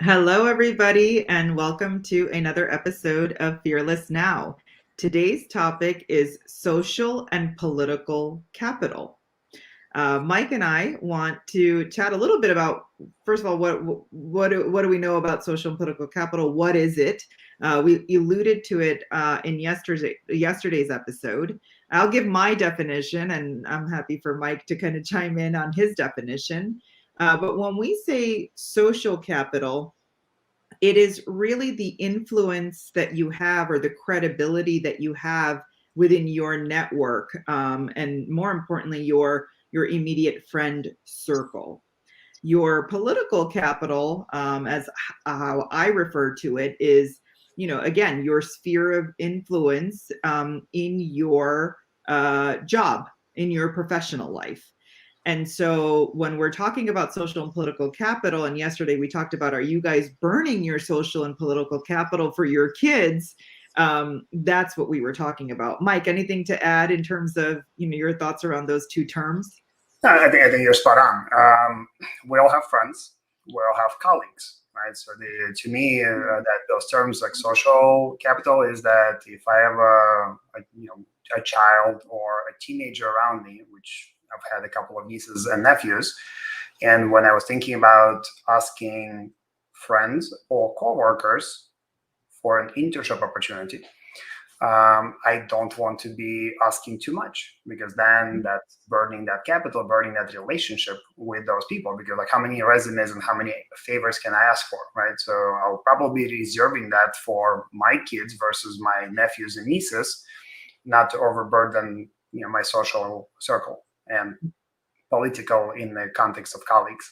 Hello, everybody, and welcome to another episode of Fearless Now. Today's topic is social and political capital. Mike and I want to chat a little bit about, first of all, what do we know about social and political capital? What is it? We alluded to it in yesterday's episode. I'll give my definition, and I'm happy for Mike to kind of chime in on his definition. But when we say social capital, it is really the influence that you have or the credibility that you have within your network, and more importantly, your immediate friend circle. Your political capital, as how I refer to it, is again your sphere of influence in your job, in your professional life. And so when we're talking about social and political capital, and yesterday we talked about, are you guys burning your social and political capital for your kids? That's what we were talking about. Mike, anything to add in terms of your thoughts around those two terms? I think you're spot on. We all have friends. We all have colleagues, right? So to me, that those terms like social capital is that if I have a child or a teenager around me, which I've had a couple of nieces and nephews, and when I was thinking about asking friends or coworkers for an internship opportunity, I don't want to be asking too much, because then that's burning that capital, burning that relationship with those people. Because like, how many resumes and how many favors can I ask for, right? So I'll probably be reserving that for my kids versus my nephews and nieces, not to overburden my social circle and political in the context of colleagues.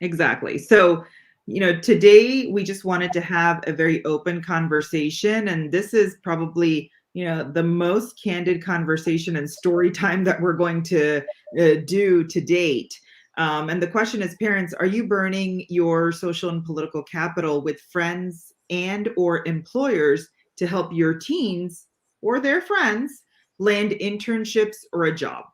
Exactly. So, today we just wanted to have a very open conversation. And this is probably, the most candid conversation and story time that we're going to do to date. And the question is, parents, are you burning your social and political capital with friends and or employers to help your teens or their friends land internships or a job?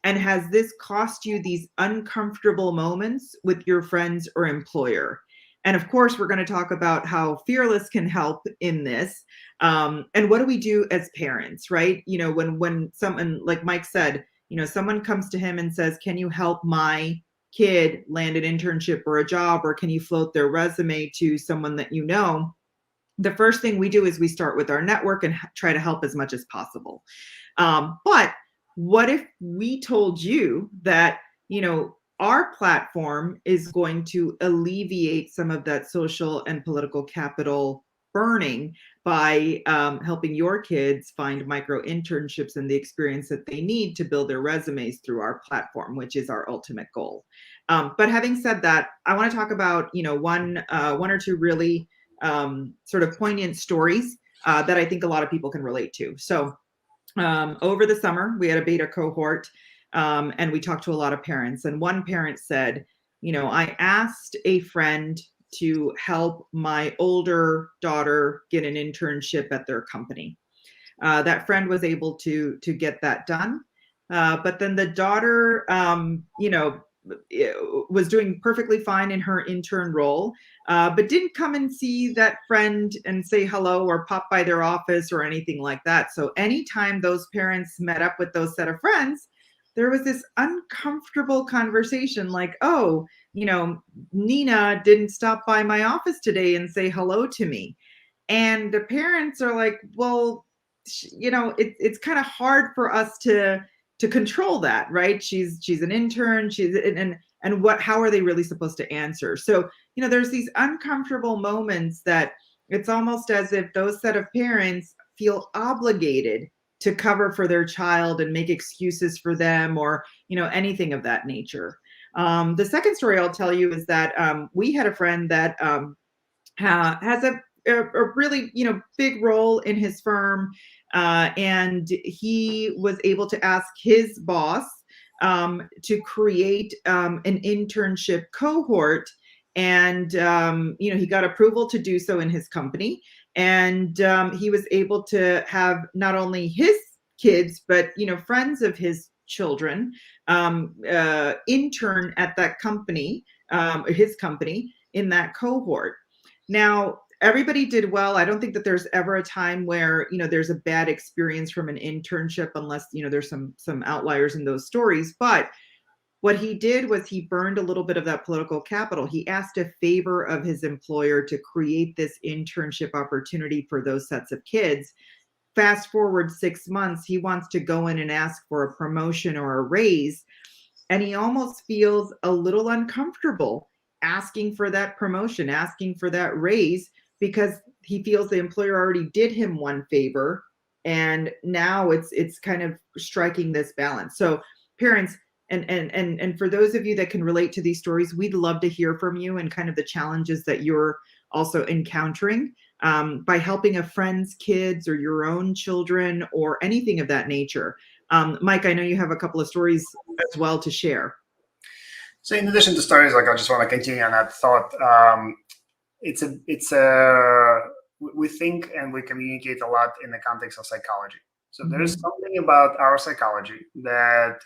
And has this cost you these uncomfortable moments with your friends or employer? And of course, we're going to talk about how Fearless can help in this. And what do we do as parents, right? When someone, like Mike said, someone comes to him and says, can you help my kid land an internship or a job, or can you float their resume to someone that you know? The first thing we do is we start with our network and try to help as much as possible. But what if we told you that, our platform is going to alleviate some of that social and political capital burning by helping your kids find micro internships and the experience that they need to build their resumes through our platform, which is our ultimate goal. But having said that, I want to talk about, one or two really sort of poignant stories that I think a lot of people can relate to. So over the summer, we had a beta cohort, and we talked to a lot of parents. And one parent said, I asked a friend to help my older daughter get an internship at their company. That friend was able to get that done. But then the daughter, was doing perfectly fine in her intern role, but didn't come and see that friend and say hello or pop by their office or anything like that. So anytime those parents met up with those set of friends, there was this uncomfortable conversation like, oh, Nina didn't stop by my office today and say hello to me. And the parents are like, well, it's kind of hard for us to control that, right? She's an intern, and how are they really supposed to answer? So there's these uncomfortable moments that it's almost as if those set of parents feel obligated to cover for their child and make excuses for them, or anything of that nature. The second story I'll tell you is that we had a friend that has a really big role in his firm, and he was able to ask his boss to create an internship cohort, and he got approval to do so in his company, and he was able to have not only his kids but friends of his children intern at that company, his company, in that cohort. Now, everybody did well. I don't think that there's ever a time where, there's a bad experience from an internship, unless, there's some outliers in those stories. But what he did was he burned a little bit of that political capital. He asked a favor of his employer to create this internship opportunity for those sets of kids. Fast forward 6 months, he wants to go in and ask for a promotion or a raise. And he almost feels a little uncomfortable asking for that promotion, asking for that raise, because he feels the employer already did him one favor. And now it's kind of striking this balance. So parents, and for those of you that can relate to these stories, we'd love to hear from you and kind of the challenges that you're also encountering by helping a friend's kids or your own children or anything of that nature. Mike, I know you have a couple of stories as well to share. So in addition to stories, like I just want to continue on that thought. We think and we communicate a lot in the context of psychology. So there's something about our psychology that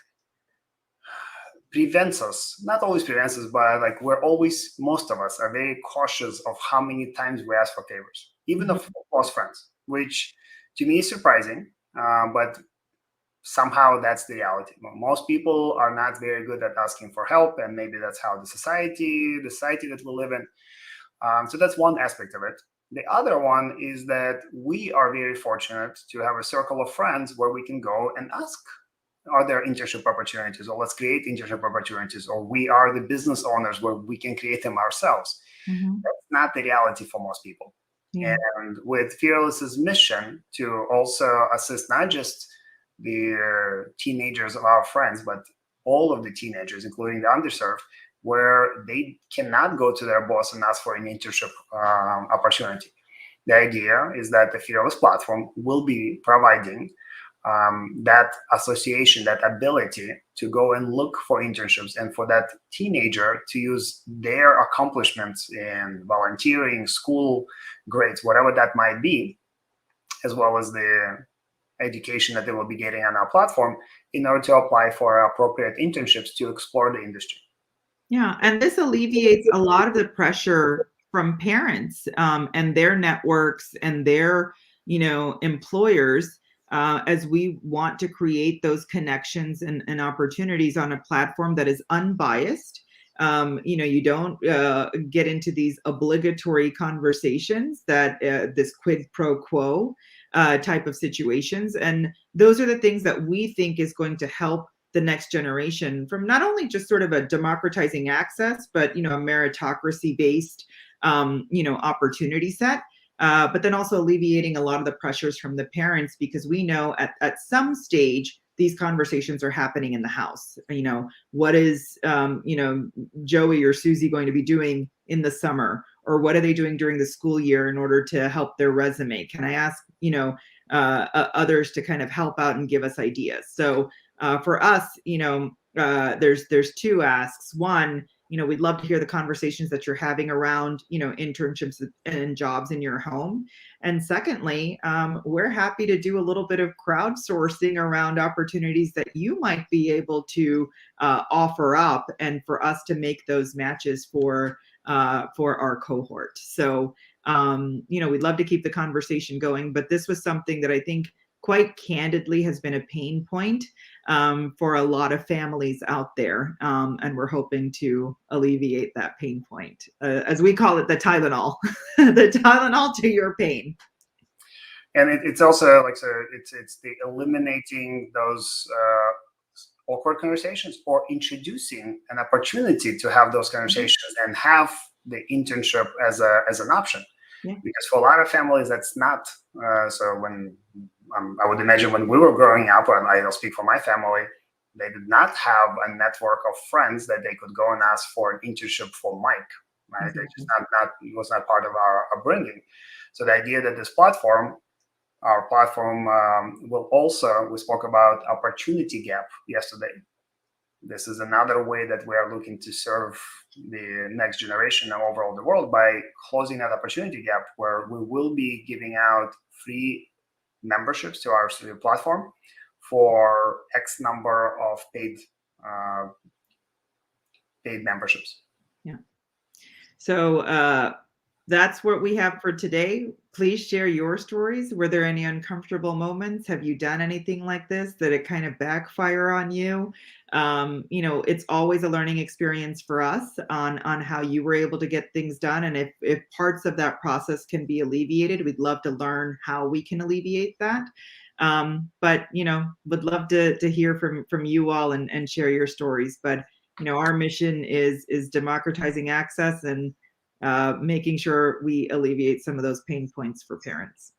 prevents us, not always prevents us, but like most of us are very cautious of how many times we ask for favors, even of close friends, which to me is surprising, but somehow that's the reality. Most people are not very good at asking for help, and maybe that's how the society that we live in. So that's one aspect of it. The other one is that we are very fortunate to have a circle of friends where we can go and ask, are there internship opportunities, or let's create internship opportunities, or we are the business owners where we can create them ourselves. That's not the reality for most people. Yeah. And with Fearless's mission to also assist not just the teenagers of our friends, but all of the teenagers, including the underserved, where they cannot go to their boss and ask for an internship opportunity. The idea is that the Fearless platform will be providing that association, that ability to go and look for internships, and for that teenager to use their accomplishments in volunteering, school grades, whatever that might be, as well as the education that they will be getting on our platform, in order to apply for appropriate internships to explore the industry. Yeah, and this alleviates a lot of the pressure from parents and their networks and their, employers, as we want to create those connections and opportunities on a platform that is unbiased. You don't get into these obligatory conversations that this quid pro quo type of situations. And those are the things that we think is going to help the next generation from not only just sort of a democratizing access, but, a meritocracy based, opportunity set. But then also alleviating a lot of the pressures from the parents, because we know at some stage these conversations are happening in the house. What is Joey or Susie going to be doing in the summer, or what are they doing during the school year in order to help their resume? Can I ask others to kind of help out and give us ideas? So for us, there's two asks. One, we'd love to hear the conversations that you're having around, internships and jobs in your home. And secondly, we're happy to do a little bit of crowdsourcing around opportunities that you might be able to offer up, and for us to make those matches for our cohort. So, we'd love to keep the conversation going, but this was something that I think quite candidly has been a pain point for a lot of families out there. And we're hoping to alleviate that pain point, as we call it, the Tylenol, the Tylenol to your pain. And it's also like, so it's the eliminating those awkward conversations, or introducing an opportunity to have those conversations and have the internship as an option. Yeah. Because for a lot of families, that's not. So when I would imagine when we were growing up, and I'll speak for my family, they did not have a network of friends that they could go and ask for an internship for Mike. Right? Mm-hmm. They just it was not part of our upbringing. So the idea that this platform, our platform, will also, we spoke about opportunity gap yesterday. This is another way that we are looking to serve the next generation and overall the world, by closing that opportunity gap, where we will be giving out free memberships to our studio platform for X number of paid memberships. Yeah. So that's what we have for today. Please share your stories. Were there any uncomfortable moments? Have you done anything like this that it kind of backfire on you? It's always a learning experience for us on how you were able to get things done. And if parts of that process can be alleviated, we'd love to learn how we can alleviate that. But would love to hear from you all and share your stories. But our mission is democratizing access and making sure we alleviate some of those pain points for parents.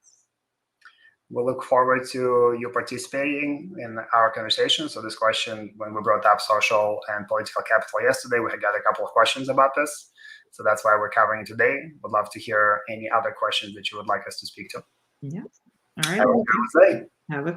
We look forward to you participating in our conversation. So this question, when we brought up social and political capital yesterday, we had got a couple of questions about this. So that's why we're covering it today. Would love to hear any other questions that you would like us to speak to. Yeah. All right. Have a good day. Have a fearless